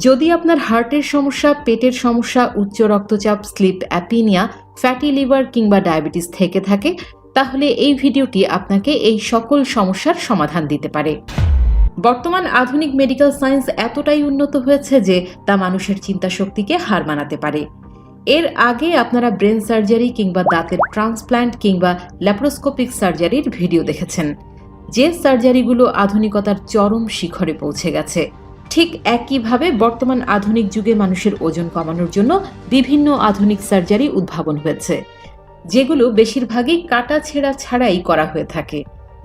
যদি আপনার হার্টের সমস্যা, পেটের সমস্যা, উচ্চ রক্তচাপ, স্লিপ অ্যাপিনিয়া, ফ্যাটি লিভার কিংবা ডায়াবেটিস থেকে থাকে, তাহলে এই ভিডিওটি আপনাকে এই সকল সমস্যার সমাধান দিতে পারে। বর্তমান আধুনিক মেডিকেল সায়েন্স এতটাই উন্নত হয়েছে যে তা মানুষের চিন্তা শক্তিকে হার মানাতে পারে। এর আগে আপনারা ব্রেন সার্জারি কিংবা দাঁতের ট্রান্সপ্ল্যান্ট কিংবা ল্যাপ্রোস্কোপিক সার্জারির ভিডিও দেখেছেন, যে সার্জারিগুলো আধুনিকতার চরম শিখরে পৌঁছে গেছে। ঠিক একইভাবে বর্তমান আধুনিক যুগে মানুষের ওজন কমানোর জন্য বিভিন্ন আধুনিক সার্জারি উদ্ভাবন হয়েছে, যেগুলো বেশিরভাগই কাটা ছেঁড়া ছাড়াই করা হয়ে থাকে।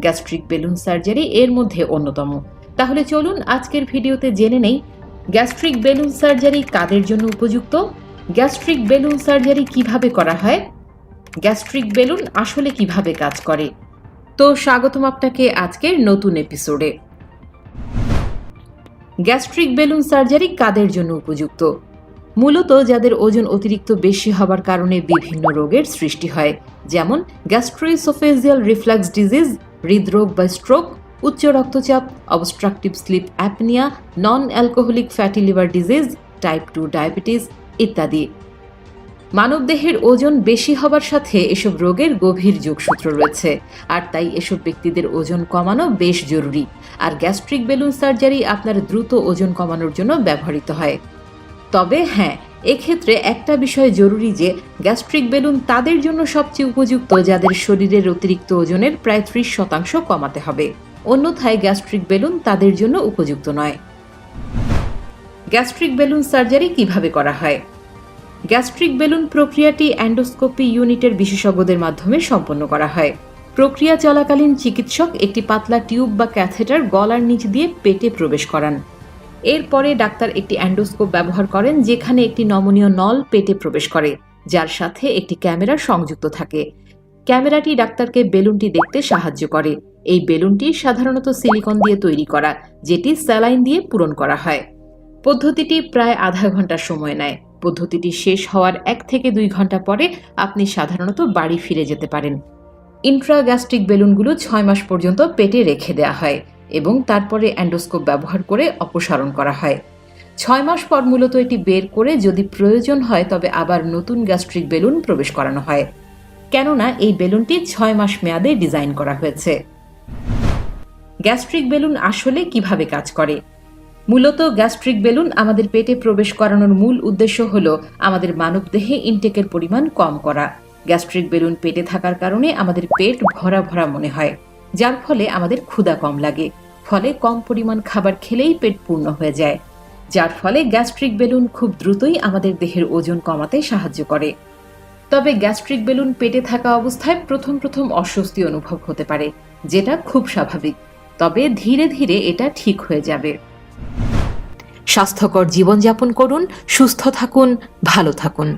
গ্যাস্ট্রিক বেলুন সার্জারি এর মধ্যে অন্যতম। তাহলে চলুন আজকের ভিডিওতে জেনে নেই গ্যাস্ট্রিক বেলুন সার্জারি কাদের জন্য উপযুক্ত, গ্যাস্ট্রিক বেলুন সার্জারি কিভাবে করা হয়, গ্যাস্ট্রিক বেলুন আসলে কিভাবে কাজ করে। তো স্বাগতম আপনাকে আজকের নতুন এপিসোডে। গ্যাস্ট্রিক বেলুন সার্জারি কাদের জন্য উপযুক্ত? মূলত যাদের ওজন অতিরিক্ত বেশি হবার কারণে বিভিন্ন রোগের সৃষ্টি হয়, যেমন গ্যাস্ট্রোইসোফেজিয়াল রিফ্লাক্স ডিজিজ, হৃদরোগ বা স্ট্রোক, উচ্চ রক্তচাপ, obstructive sleep apnoea, non alcoholic fatty liver disease, type 2 diabetes ইত্যাদি। মানবদেহের ওজন বেশি হবার সাথে এসব রোগের গভীর যোগসূত্র রয়েছে, আর তাই এসব ব্যক্তিদের ওজন কমানো বেশ জরুরি। আর গ্যাস্ট্রিক বেলুন সার্জারি আপনার দ্রুত ওজন কমানোর জন্য ব্যবহৃত হয়। তবে হ্যাঁ, এক্ষেত্রে একটা বিষয় জরুরি যে গ্যাস্ট্রিক বেলুন তাদের জন্য সবচেয়ে উপযুক্ত যাদের শরীরের অতিরিক্ত ওজনের প্রায় 30% কমাতে হবে, অন্যথায় গ্যাস্ট্রিক বেলুন তাদের জন্য উপযুক্ত নয়। গ্যাস্ট্রিক বেলুন সার্জারি কিভাবে করা হয়? গ্যাস্ট্রিক বেলুন প্রক্রিয়াটি এন্ডোস্কোপি ইউনিটের বিশেষজ্ঞদের মাধ্যমে সম্পন্ন করা হয়। প্রক্রিয়া চলাকালীন চিকিৎসক একটি পাতলা টিউব বা ক্যাথেটার গলার নিচ দিয়ে পেটে প্রবেশ করান। এরপরে ডাক্তার একটি এন্ডোস্কোপ ব্যবহার করেন, যেখানে একটি নমনীয় নল পেটে প্রবেশ করে, যার সাথে একটি ক্যামেরা সংযুক্ত থাকে। ক্যামেরাটি ডাক্তারকে বেলুনটি দেখতে সাহায্য করে। এই বেলুনটি সাধারণত সিলিকন দিয়ে তৈরি করা, যেটি স্যালাইন দিয়ে পূরণ করা হয়। পদ্ধতিটি প্রায় আধা ঘন্টা সময় নেয়। পদ্ধতিটি শেষ হওয়ার 1 থেকে 2 ঘন্টা পরে আপনি সাধারণত বাড়ি ফিরে যেতে পারেন। ইন্ট্রাগ্যাস্ট্রিক বেলুনগুলো 6 মাস পর্যন্ত পেটে রেখে দেওয়া হয় এবং তারপরে এন্ডোস্কোপ ব্যবহার করে অপসারণ করা হয়। 6 মাস পর মূলত এটি বের করে যদি প্রয়োজন হয় তবে আবার নতুন গ্যাস্ট্রিক বেলুন প্রবেশ করানো হয়, কেননা এই বেলুনটি 6 মাস মেয়াদে ডিজাইন করা হয়েছে। গ্যাস্ট্রিক বেলুন আসলে কিভাবে কাজ করে? মূলত গ্যাস্ট্রিক বেলুন আমাদের পেটে প্রবেশ করানোর মূল উদ্দেশ্য হল আমাদের মানবদেহে ইনটেকের পরিমাণ কম করা। গ্যাস্ট্রিক বেলুন পেটে থাকার কারণে আমাদের পেট ভরা ভরা মনে হয়, যার ফলে আমাদের ক্ষুধা কম লাগে। ফলে কম পরিমাণ খাবার খেলেই পেট পূর্ণ হয়ে যায়, যার ফলে গ্যাস্ট্রিক বেলুন খুব দ্রুতই আমাদের দেহের ওজন কমাতে সাহায্য করে। তবে গ্যাস্ট্রিক বেলুন পেটে থাকা অবস্থায় প্রথম অস্বস্তি অনুভব হতে পারে, যেটা খুব স্বাভাবিক। তবে ধীরে ধীরে এটা ঠিক হয়ে যাবে। স্বাস্থ্যকর জীবনযাপন করুন, সুস্থ থাকুন, ভালো থাকুন।